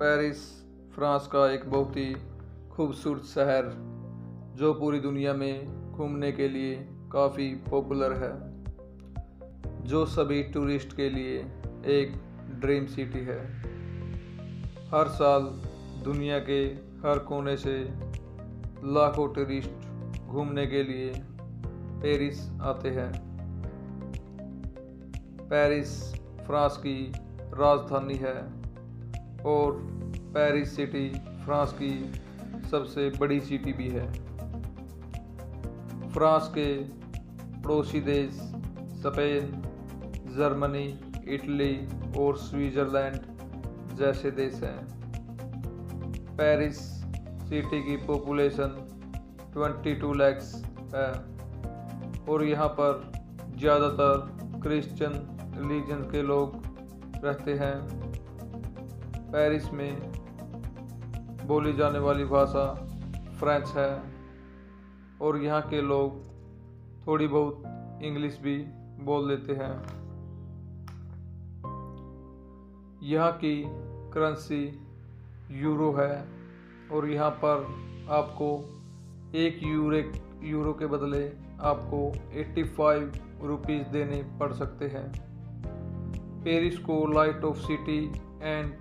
Paris France का एक बहुत ही खूबसूरत शहर जो पूरी दुनिया में घूमने के लिए काफ़ी पॉपुलर है, जो सभी टूरिस्ट के लिए एक ड्रीम सिटी है। हर साल दुनिया के हर कोने से लाखों टूरिस्ट घूमने के लिए पेरिस आते हैं। पेरिस फ्रांस की राजधानी है और पेरिस सिटी फ्रांस की सबसे बड़ी सिटी भी है। फ्रांस के पड़ोसी देश स्पेन, जर्मनी, इटली और स्विट्ज़रलैंड जैसे देश हैं। पेरिस सिटी की पॉपुलेशन 22 लाख है और यहाँ पर ज़्यादातर क्रिश्चियन रिलीजन के लोग रहते हैं। पेरिस में बोली जाने वाली भाषा फ्रेंच है और यहाँ के लोग थोड़ी बहुत इंग्लिश भी बोल लेते हैं। यहाँ की करेंसी यूरो है और यहाँ पर आपको एक यूरो के बदले आपको 85 रुपीज़ देने पड़ सकते हैं। पेरिस को light of city and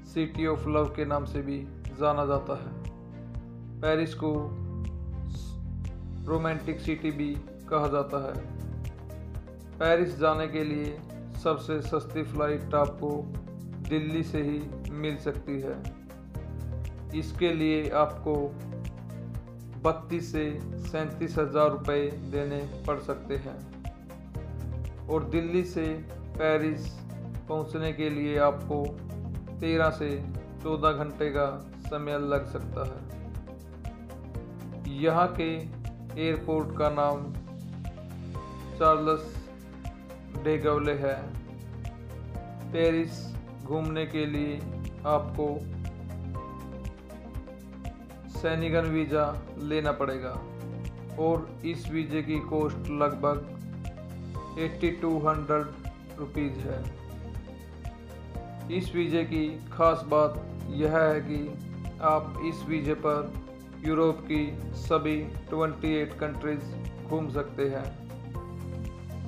city of love के नाम से भी जाना जाता है। पेरिस को रोमांटिक सिटी भी कहा जाता है। पेरिस जाने के लिए सबसे सस्ती फ्लाइट आपको दिल्ली से ही मिल सकती है। इसके लिए आपको 32 से 37 हज़ार रुपये देने पड़ सकते हैं और दिल्ली से पेरिस पहुंचने के लिए आपको 13 से 14 घंटे का समय लग सकता है। यहाँ के एयरपोर्ट का नाम चार्ल्स डे गौले है। पेरिस घूमने के लिए आपको शेंगेन वीज़ा लेना पड़ेगा और इस वीज़े की कॉस्ट लगभग 8200 रुपीज़ है। इस वीज़े की खास बात यह है कि आप इस वीज़े पर यूरोप की सभी 28 कंट्रीज़ घूम सकते हैं।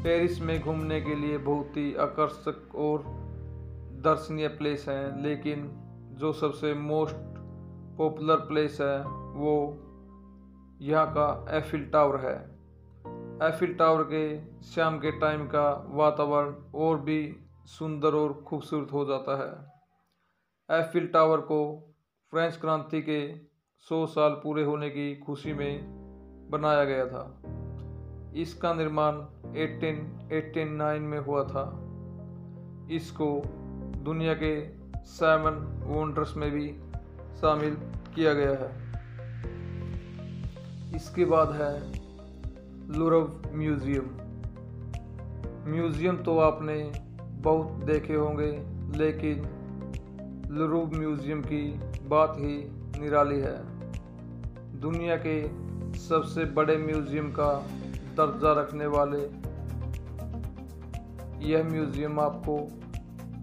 पेरिस में घूमने के लिए बहुत ही आकर्षक और दर्शनीय प्लेस हैं, लेकिन जो सबसे मोस्ट पॉपुलर प्लेस है वो यहाँ का एफिल टावर है। एफिल टावर के शाम के टाइम का वातावरण और भी सुंदर और खूबसूरत हो जाता है। एफिल टावर को फ्रेंच क्रांति के 100 साल पूरे होने की खुशी में बनाया गया था। इसका निर्माण 1889 में हुआ था। इसको दुनिया के 7 वंडर्स में भी शामिल किया गया है। इसके बाद है लूव्र म्यूजियम तो आपने बहुत देखे होंगे, लेकिन लूव्र म्यूजियम की बात ही निराली है। दुनिया के सबसे बड़े म्यूजियम का दर्जा रखने वाले यह म्यूजियम आपको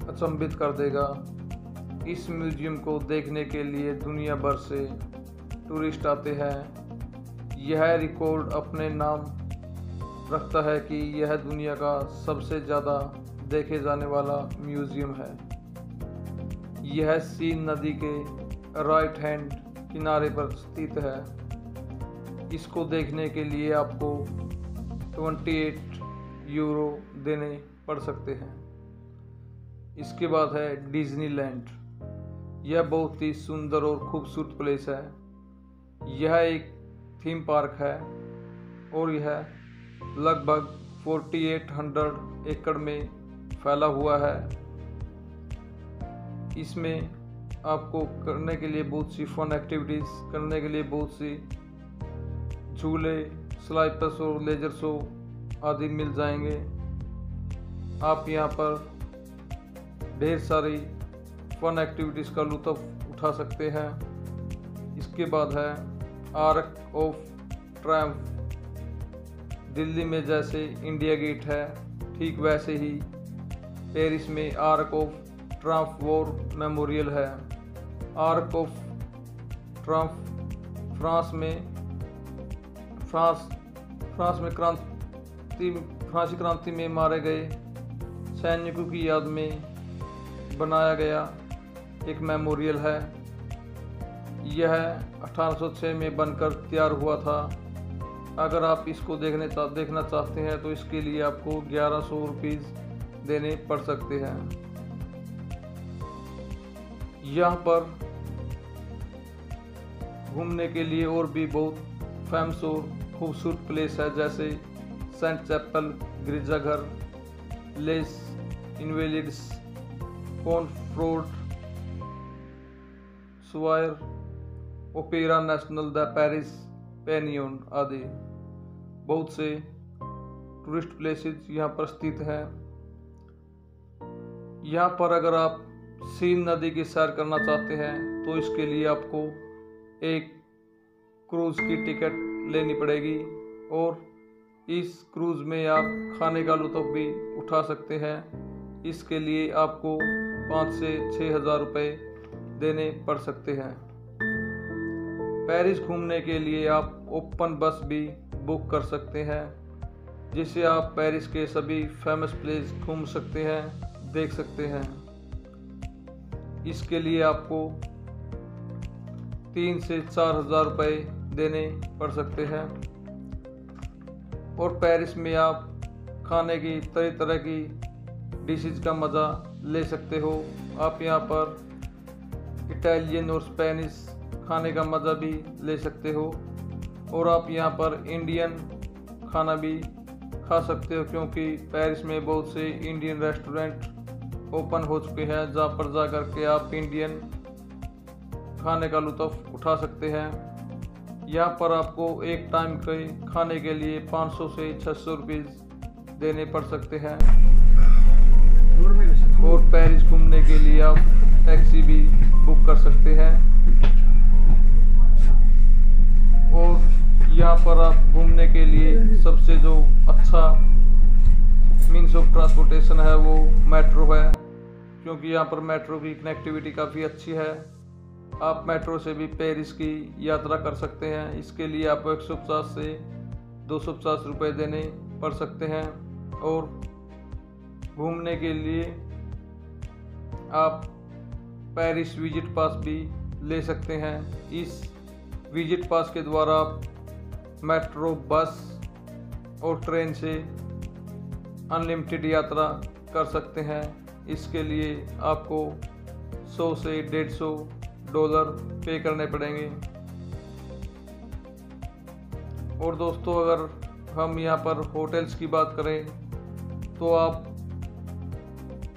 अचंभित कर देगा। इस म्यूजियम को देखने के लिए दुनिया भर से टूरिस्ट आते हैं। यह रिकॉर्ड अपने नाम रखता है कि यह दुनिया का सबसे ज़्यादा देखे जाने वाला म्यूजियम है। यह सीन नदी के राइट हैंड किनारे पर स्थित है। इसको देखने के लिए आपको 28 यूरो देने पड़ सकते हैं। इसके बाद है डिज्नीलैंड। यह बहुत ही सुंदर और खूबसूरत प्लेस है। यह एक थीम पार्क है और यह लगभग 4800 एकड़ में फैला हुआ है। इसमें आपको करने के लिए बहुत सी फन एक्टिविटीज़ करने के लिए बहुत सी झूले, स्लाइडर्स और लेजर शो आदि मिल जाएंगे। आप यहाँ पर ढेर सारी फन एक्टिविटीज़ का लुत्फ़ उठा सकते हैं। इसके बाद है आर्क ऑफ ट्रायम्फ। दिल्ली में जैसे इंडिया गेट है, ठीक वैसे ही पेरिस में arc of Triumph war memorial है। आर्क ऑफ ट्रायम्फ, फ्रांस में फ्रांसी क्रांति में मारे गए सैनिकों की याद में बनाया गया एक मेमोरियल है। यह 1806 में बनकर तैयार हुआ था। अगर आप इसको देखना चाहते हैं तो इसके लिए आपको 1100 रुपीज़ देने पड़ सकते हैं। यहाँ पर घूमने के लिए और भी बहुत फेमस और खूबसूरत प्लेस है, जैसे सेंट चैपल गिरजाघर, Les Invalides, Concorde Square, Opera National, the Paris Pantheon आदि बहुत से टूरिस्ट प्लेसेस यहाँ पर स्थित हैं। यहाँ पर अगर आप सीन नदी की सैर करना चाहते हैं तो इसके लिए आपको एक क्रूज़ की टिकट लेनी पड़ेगी और इस क्रूज़ में आप खाने का लुत्फ़ भी उठा सकते हैं। इसके लिए आपको 5 से 6 हज़ार रुपये देने पड़ सकते हैं। पेरिस घूमने के लिए आप ओपन बस भी बुक कर सकते हैं, जिससे आप पेरिस के सभी फेमस प्लेस घूम सकते हैं, देख सकते हैं। इसके लिए आपको 3 से 4 हज़ार रुपये देने पड़ सकते हैं। और पेरिस में आप खाने की तरह तरह की डिशेज का मज़ा ले सकते हो। आप यहाँ पर इटालियन और स्पेनिश खाने का मज़ा भी ले सकते हो और आप यहाँ पर इंडियन खाना भी खा सकते हो, क्योंकि पेरिस में बहुत से इंडियन रेस्टोरेंट ओपन हो चुके हैं, जहाँ पर जा कर के आप इंडियन खाने का लुत्फ़ उठा सकते हैं। यहाँ पर आपको एक टाइम के खाने के लिए 500 से 600 रुपीज़ देने पड़ सकते हैं। और पेरिस घूमने के लिए आप टैक्सी भी बुक कर सकते हैं। और यहाँ पर आप घूमने के लिए सबसे जो अच्छा मीन्स ऑफ ट्रांसपोर्टेशन है वो मेट्रो है, क्योंकि यहाँ पर मेट्रो की कनेक्टिविटी काफ़ी अच्छी है। आप मेट्रो से भी पेरिस की यात्रा कर सकते हैं। इसके लिए आपको 150 से 250 रुपये देने पड़ सकते हैं। और घूमने के लिए आप पेरिस विजिट पास भी ले सकते हैं। इस विजिट पास के द्वारा आप मेट्रो, बस और ट्रेन से अनलिमिटेड यात्रा कर सकते हैं। इसके लिए आपको 100 से $150 पे करने पड़ेंगे। और दोस्तों, अगर हम यहाँ पर होटल्स की बात करें तो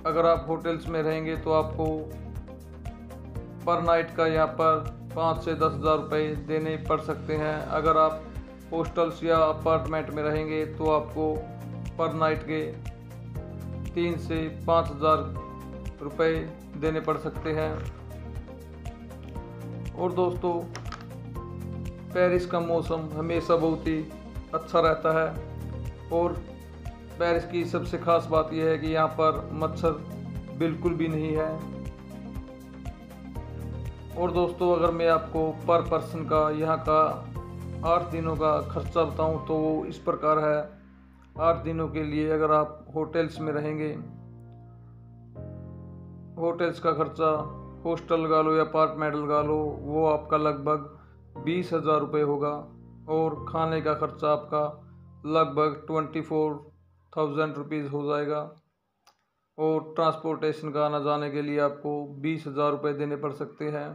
अगर आप होटल्स में रहेंगे तो आपको पर नाइट का यहाँ पर 5 से 10 हज़ार रुपये देने पड़ सकते हैं। अगर आप हॉस्टल्स या अपार्टमेंट में रहेंगे तो आपको पर नाइट के 3 से 5 हज़ार रुपये देने पड़ सकते हैं। और दोस्तों, पेरिस का मौसम हमेशा बहुत ही अच्छा रहता है। और पेरिस की सबसे ख़ास बात यह है कि यहाँ पर मच्छर बिल्कुल भी नहीं है। और दोस्तों, अगर मैं आपको पर पर्सन का यहाँ का 8 दिनों का खर्चा बताऊँ तो वो इस प्रकार है। 8 दिनों के लिए अगर आप होटल्स में रहेंगे, होटल्स का खर्चा, हॉस्टल लगा लो या अपार्टमेंट लगा लो, वो आपका लगभग 20,000 रुपये होगा। और खाने का खर्चा आपका लगभग 24,000 रुपीज़ हो जाएगा। और ट्रांसपोर्टेशन का आना जाने के लिए आपको 20,000 रुपये देने पड़ सकते हैं।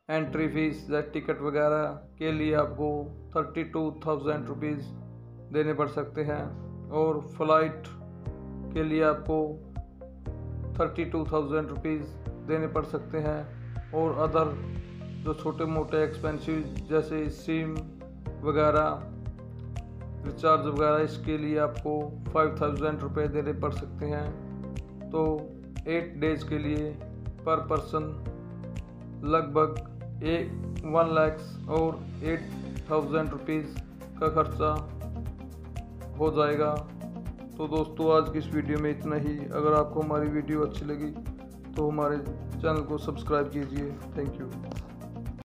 एंट्री फीस या टिकट वगैरह के लिए आपको 32,000 रुपीज़ देने पड़ सकते हैं। और फ्लाइट के लिए आपको 32,000 रुपीज़ देने पड़ सकते हैं। और अदर जो छोटे मोटे एक्सपेंसिव जैसे सिम वगैरह, रिचार्ज वगैरह, इसके लिए आपको 5,000 रुपये देने पड़ सकते हैं। तो 8 डेज़ के लिए पर पर्सन लगभग 1 लाख और 8,000 रुपीज़ का खर्चा हो जाएगा। तो दोस्तों, आज की इस वीडियो में इतना ही। अगर आपको हमारी वीडियो अच्छी लगी तो हमारे चैनल को सब्सक्राइब कीजिए। Thank you.